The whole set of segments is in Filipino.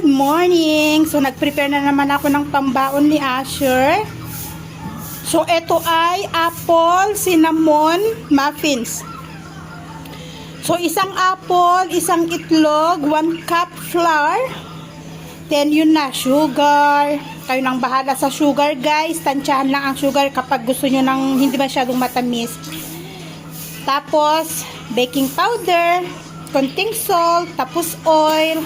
Good morning! So, nag-prepare na naman ako ng pambaon ni Asher. So, ito ay apple cinnamon muffins. So, isang apple, isang itlog, 1 cup flour. Then, yun na, sugar. Kayo nang bahala sa sugar, guys. Tansyahan lang ang sugar kapag gusto nyo ng hindi masyadong matamis. Tapos, baking powder, konting salt, tapos oil.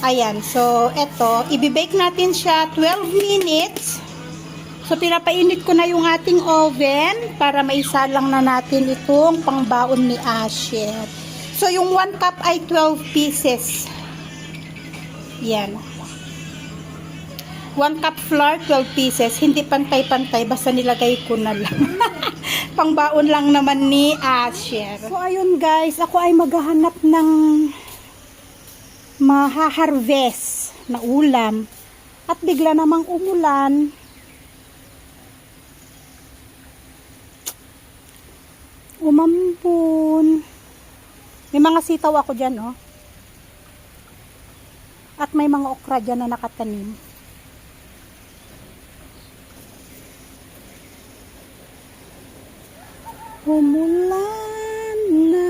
Ayan, so eto, ibibake natin siya 12 minutes. So pinapainit ko na yung ating oven para maisalang na natin itong pangbaon ni Asher. So yung 1 cup ay 12 pieces. Yan. 1 cup flour, 12 pieces. Hindi pantay-pantay, basta nilagay ko na lang. Pangbaon lang naman ni Asher. So ayun guys, ako ay maghahanap ng maha-harvest na ulam at bigla namang umulan. Umampun. May mga sitaw ako dyan, oh. At may mga okra dyan na nakatanim. Umulan na.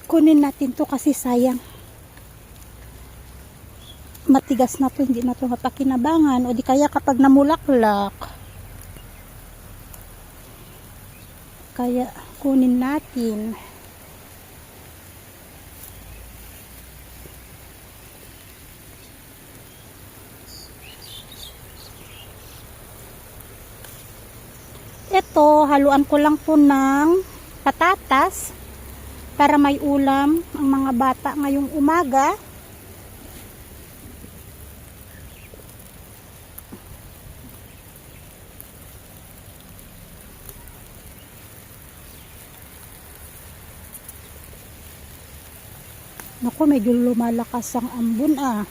Kunin natin to kasi sayang. Matigas na to, hindi na to mapakinabangan. O di kaya kapag namulaklak. Kaya kunin natin. Ito, haluan ko lang po ng patatas para may ulam ang mga bata ngayong umaga. Naku, medyo lumalakas ang ambon ah.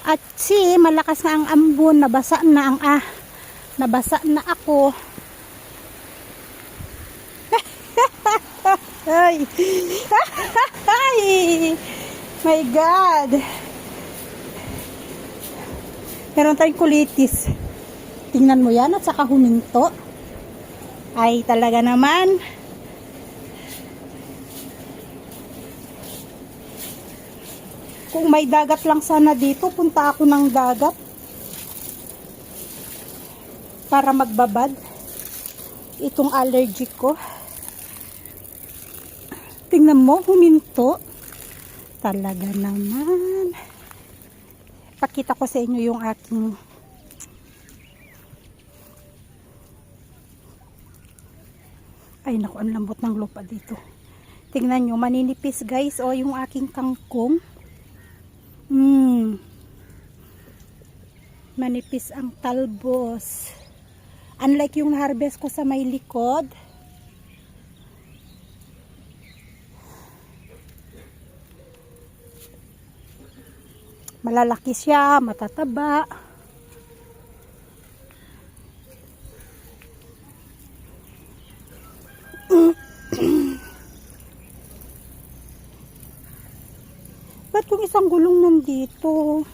At malakas na ang ambon, nabasa na nabasa na ako. Ay. Ay. My God. Meron tayong kulitis. Tingnan mo yan at saka huminto. Ay talaga naman. Kung may dagat lang sana dito, punta ako ng dagat para magbabad. Itong allergy ko. Tingnan mo, huminto. Talaga naman. Pakita ko sa inyo yung aking ay naku, ang lambot ng lupa dito. Tingnan nyo, maninipis guys. O yung aking kangkong. Manipis ang talbos. Unlike yung harvest ko sa may likod. Malalaki siya, matataba. Ba't yung isang gulong nandito?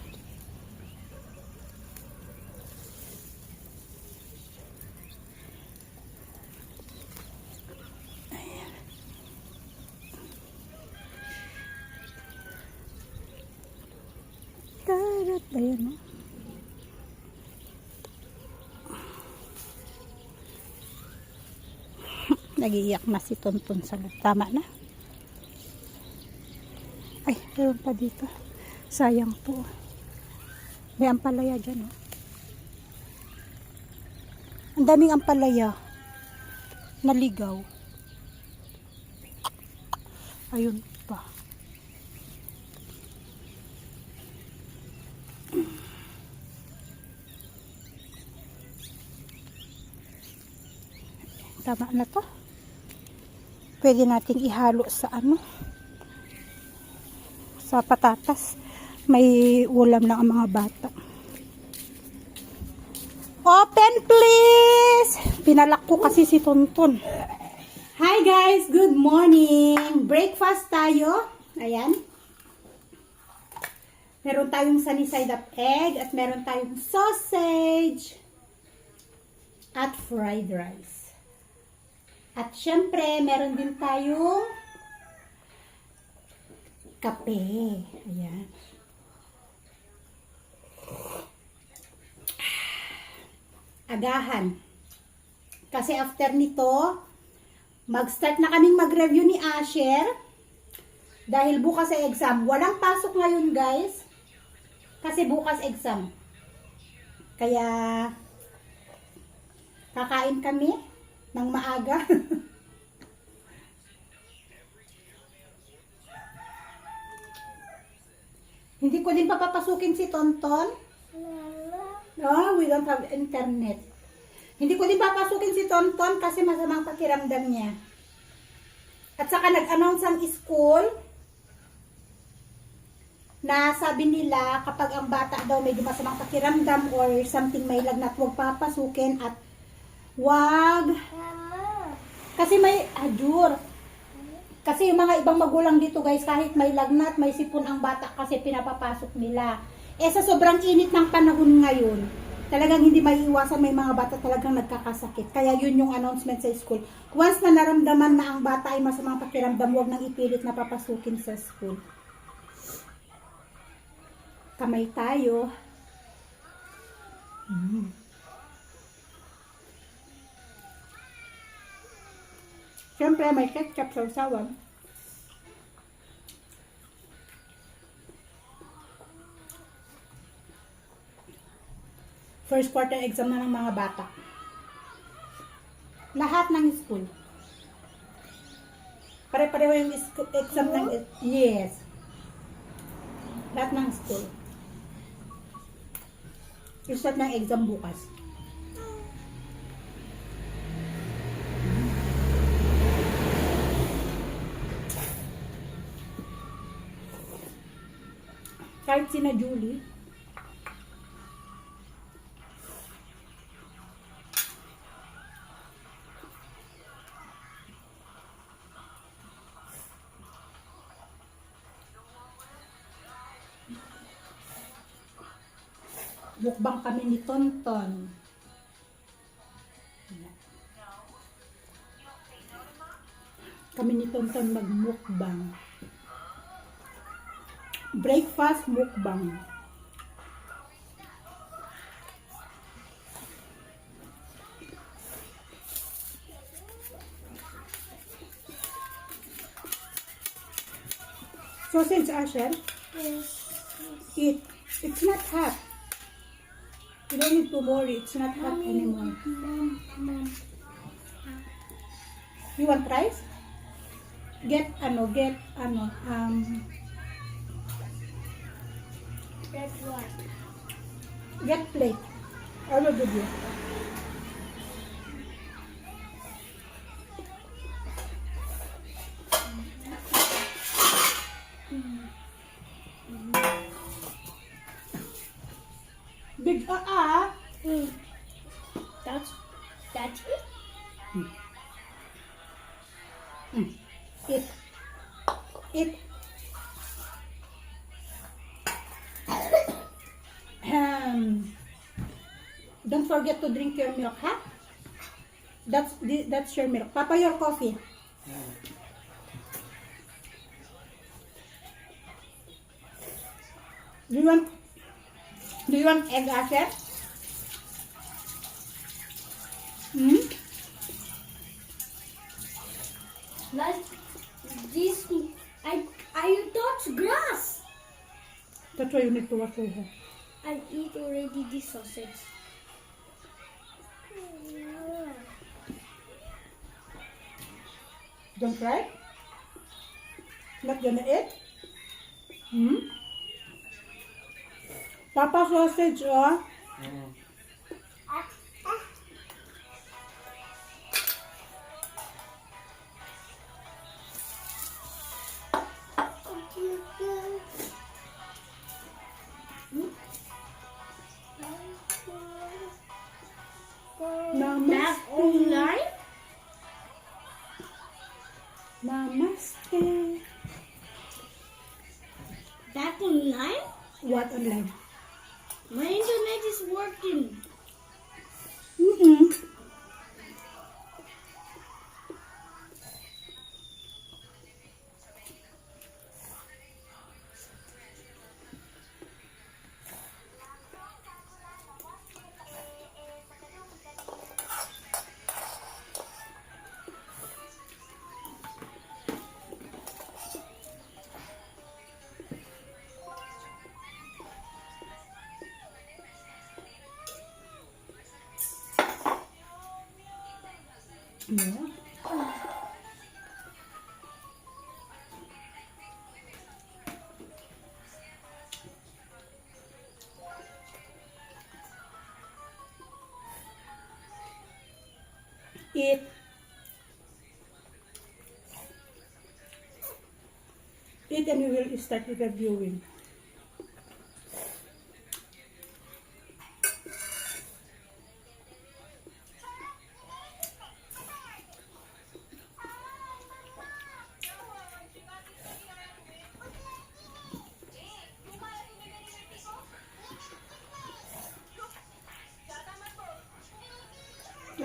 Ayan, no? Nagiiyak na si Tonton sa loob. Tama na. Ay, meron pa dito. Sayang to. May ampalaya dyan, no? Ang daming ampalaya. Naligaw. Ayun pa. Tama na to. Pwede nating ihalo sa sa patatas. May ulam na ang mga bata. please. Pinalak ko kasi si Tonton. Hi guys, good morning. Breakfast tayo. Ayan. Meron tayong sunny side up egg at meron tayong sausage at fried rice. At syempre, meron din tayong kape. Ayan. Agahan. Kasi after nito, mag-start na kaming mag-review ni Asher. Dahil bukas ay exam. Walang pasok ngayon guys. Kasi bukas exam. Kaya, kakain kami ng maaga. Hindi ko din papapasukin si Tonton. Oh, we don't have internet. Hindi ko din papasukin si Tonton kasi masamang pakiramdam niya. At saka nag-announce ang school na sabi nila kapag ang bata daw medyo masamang pakiramdam or something may lagnat, huwag papasukin at wag. Kasi may adur. Kasi yung mga ibang magulang dito guys, kahit may lagnat, may sipon ang bata kasi pinapapasok nila. Eh sa sobrang init ng panahon ngayon, talagang hindi maiiwasan, may mga bata talagang nagkakasakit. Kaya yun yung announcement sa school. Once na naramdaman na ang bata ay masamang pakiramdam, huwag nang ipilit na papasukin sa school. Kamay tayo. Siyempre, may ketchup sa usawan. First quarter exam na ng mga bata. Lahat ng school. Pare-pareho yung exam ng... Yes. Lahat ng school. Start ng exam bukas. Kahit sina Julie, mukbang kami ni Tonton. Kami ni Tonton magmukbang. Breakfast mukbang. Sausage, Asher? Yes. Eat. It's not hot. You don't need to worry. It's not hot anymore. Mom. You want rice? Get That's what. get plate. I will give you. Big That's it. Eat. Eat. Don't forget to drink your milk, ha? That's your milk. Papa, your coffee. Do you want egg, Asher? Like this, I touch grass. That's why you need to wash your hair. I eat already this sausage. Don't cry. Not gonna eat? Papa sausage, oh. Back online? Namaste. Back online? What online? My internet is working. Mm-mm. Yeah. Eat. Eat and we will start interviewing.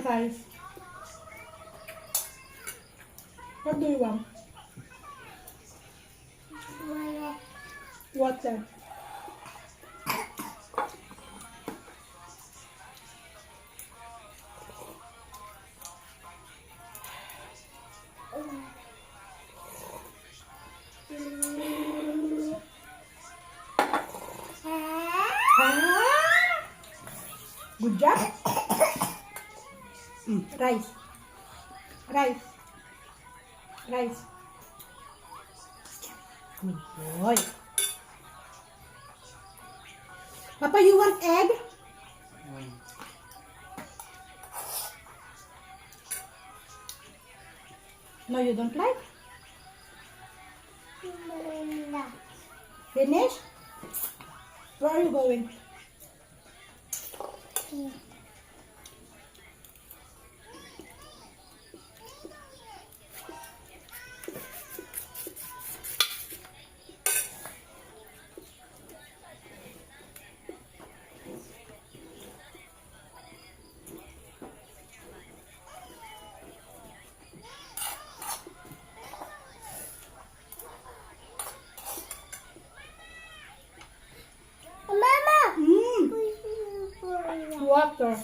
Rice. What do you want? Water. Good job. Rice. Rice. Rice. Good boy. Papa, you want egg? No, you don't like? Finish? Where are you going? Mama! Water.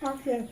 Okay.